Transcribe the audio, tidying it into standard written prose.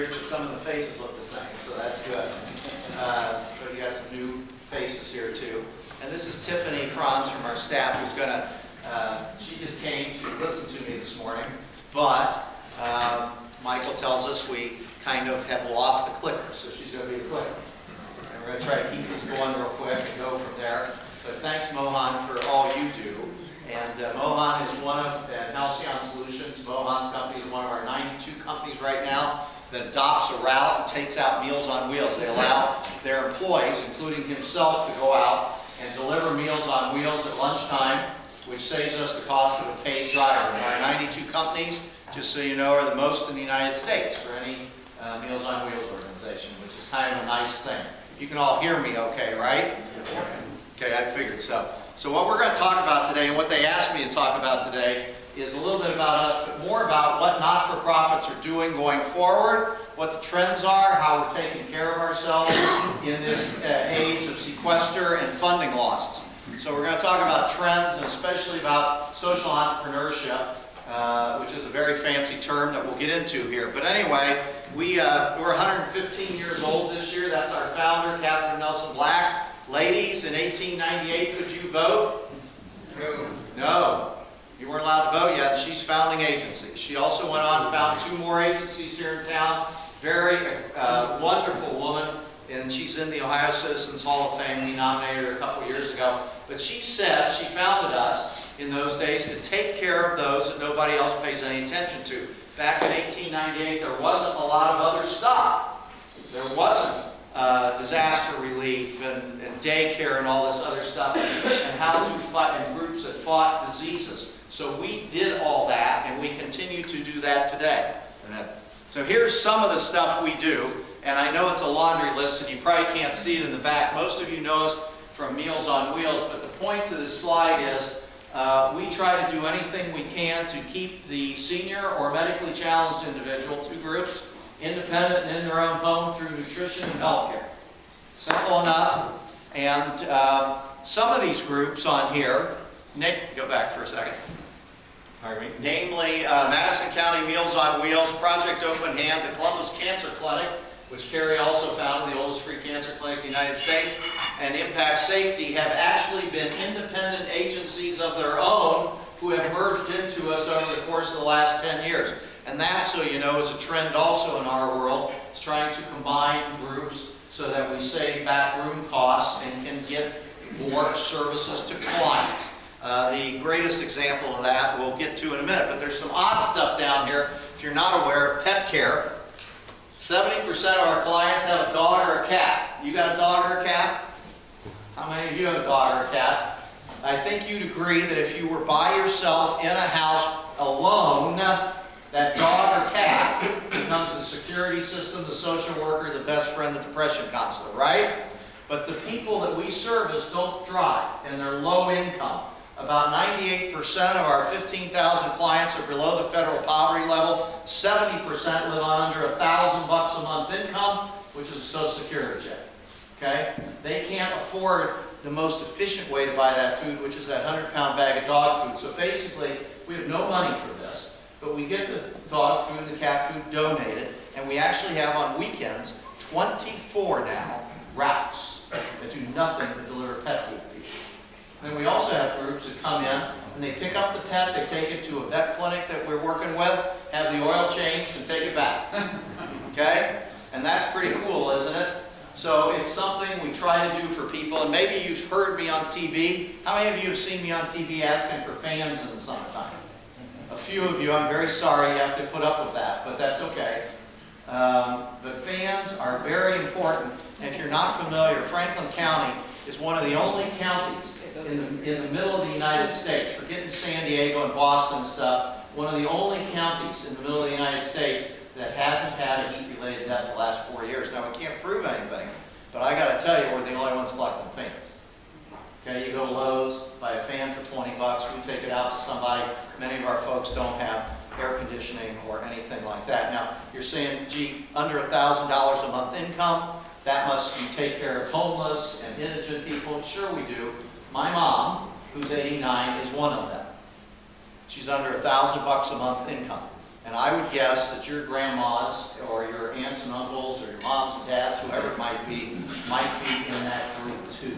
Some of the faces look the same, so that's good. But you got some new faces here too. And this is Tiffany Franz from our staff, who's going to, she just came to listen to me this morning, but Michael tells us we kind of have lost the clicker, so she's going to be the clicker. And we're going to try to keep this going real quick and go from there. But thanks, Mohan, for all you do. And Mohan is one of, Halcyon Solutions, Mohan's company is one of our 92 companies right now that adopts a route and takes out Meals on Wheels. They allow their employees, including himself, to go out and deliver Meals on Wheels at lunchtime, which saves us the cost of a paid driver. And our 92 companies, just so you know, are the most in the United States for any Meals on Wheels organization, which is kind of a nice thing. You can all hear me okay, right? Okay, I figured so. So what we're going to talk about today, and what they asked me to talk about today, is a little bit about us, but more about what not-for-profits are doing going forward, what the trends are, how we're taking care of ourselves in this age of sequester and funding losses. So we're going to talk about trends, and especially about social entrepreneurship, which is a very fancy term that we'll get into here. But anyway, we're 115 years old this year. That's our founder, Catherine Nelson Black. Ladies, in 1898, could you vote? No. No. You weren't allowed to vote yet. She's founding agency. She also went on and found 2 more agencies here in town. Very wonderful woman, and she's in the Ohio Citizens Hall of Fame. We nominated her a couple years ago. But she said, she founded us in those days to take care of those that nobody else pays any attention to. Back in 1898, there wasn't a lot of other stuff. There wasn't disaster relief and daycare and all this other stuff, and how to fight, and groups that fought diseases. So we did all that, and we continue to do that today. So here's some of the stuff we do, and I know it's a laundry list, and you probably can't see it in the back. Most of you know us from Meals on Wheels, but the point to this slide is we try to do anything we can to keep the senior or medically challenged individual, 2 groups, independent and in their own home through nutrition and healthcare. Simple enough. And some of these groups on here, Nick, go back for a second. Pardon me. Namely, Madison County Meals on Wheels, Project Open Hand, the Columbus Cancer Clinic, which Carrie also founded, the oldest free cancer clinic in the United States, and Impact Safety have actually been independent agencies of their own who have merged into us over the course of the last 10 years. And that, so you know, is a trend also in our world. It's trying to combine groups so that we save backroom costs and can get more services to clients. The greatest example of that we'll get to in a minute, but there's some odd stuff down here. If you're not aware, pet care. 70% of our clients have a dog or a cat. You got a dog or a cat? How many of you have a dog or a cat? I think you'd agree that if you were by yourself in a house alone, that dog or cat becomes the security system, the social worker, the best friend, the depression counselor, right? But the people that we service don't drive, and they're low income. About 98% of our 15,000 clients are below the federal poverty level. 70% live on under $1,000 a month income, which is a Social Security check. Okay? They can't afford the most efficient way to buy that food, which is that 100-pound bag of dog food. So basically, we have no money for this. But we get the dog food and the cat food donated, and we actually have on weekends 24 now routes that do nothing to deliver pet food to people. Then we also have groups that come in and they pick up the pet, they take it to a vet clinic that we're working with, have the oil changed, and take it back. Okay? And that's pretty cool, isn't it? So it's something we try to do for people, and maybe you've heard me on TV. How many of you have seen me on TV asking for fans in the summertime? A few of you, I'm very sorry you have to put up with that, but that's okay. But fans are very important. And if you're not familiar, Franklin County is one of the only counties in the middle of the United States, forgetting San Diego and Boston and stuff, one of the only counties in the middle of the United States that hasn't had a heat-related death the last 4 years. Now, we can't prove anything, but I got to tell you, we're the only ones collecting fans. Okay, you go to Lowe's, buy a fan for 20 bucks, we take it out to somebody. Many of our folks don't have air conditioning or anything like that. Now, you're saying, gee, under $1,000 a month income, that must you take care of homeless and indigent people. Sure we do. My mom, who's 89, is one of them. She's under $1,000 a month income. And I would guess that your grandmas or your aunts and uncles or your moms and dads, whoever it might be in that group too.